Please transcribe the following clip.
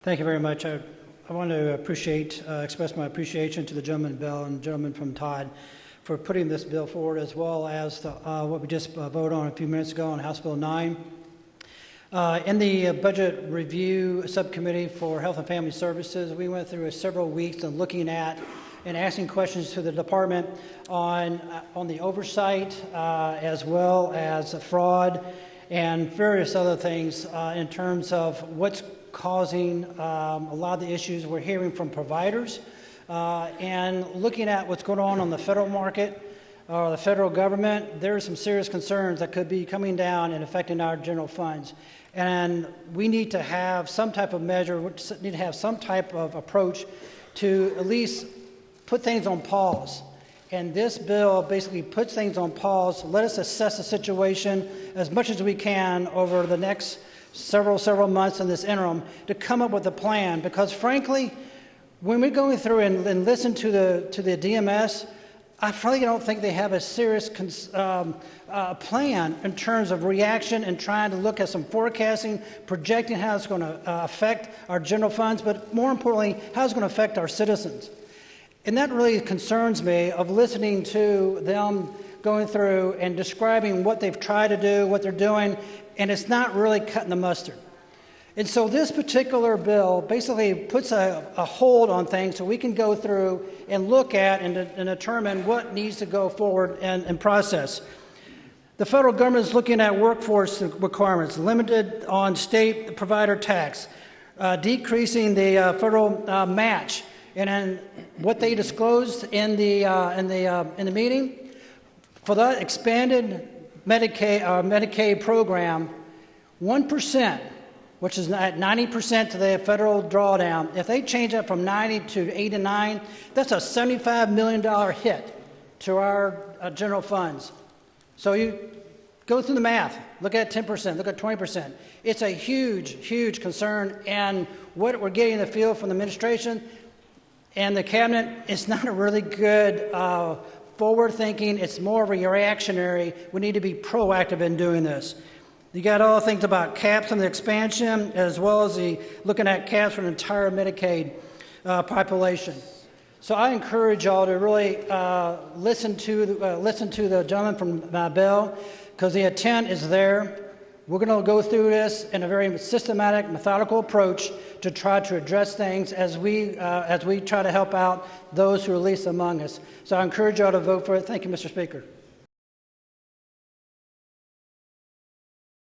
Thank you very much. I want to express my appreciation to the gentleman Bell and the gentleman from Todd for putting this bill forward, as well as what we just voted on a few minutes ago on House Bill 9. In the Budget Review Subcommittee for Health and Family Services, we went through several weeks and looking at and asking questions to the department on the oversight, as well as fraud and various other things in terms of what's causing a lot of the issues we're hearing from providers, and looking at what's going on the federal market or the federal government. There are some serious concerns that could be coming down and affecting our general funds. And we need to have some type of measure, we need to have some type of approach to at least put things on pause. And this bill basically puts things on pause. Let us assess the situation as much as we can over the next several months in this interim to come up with a plan, because frankly, when we're going through and listen to the DMS, I frankly don't think they have a serious plan in terms of reaction and trying to look at some forecasting, projecting how it's going to affect our general funds, but more importantly, how it's going to affect our citizens. And that really concerns me, of listening to them going through and describing what they've tried to do, what they're doing, and it's not really cutting the mustard. And so this particular bill basically puts a hold on things so we can go through and look at and determine what needs to go forward and process. The federal government is looking at workforce requirements, limited on state provider tax, decreasing the federal match, and then what they disclosed in the meeting for that expanded Medicaid program, 1%, which is at 90% to the federal drawdown. If they change that from 90 to 89, that's a $75 million hit to our general funds. So you go through the math, look at 10%, look at 20%. It's a huge concern, and what we're getting in the field from the administration and the cabinet is not a really good forward thinking. It's more of a reactionary. We need to be proactive in doing this. You got all the things about caps and the expansion, as well as looking at caps for the entire Medicaid population. So I encourage y'all to really listen to the gentleman from Bell, because the intent is there. We're going to go through this in a very systematic, methodical approach to try to address things as we try to help out those who are least among us. So I encourage y'all to vote for it. Thank you, Mr. Speaker.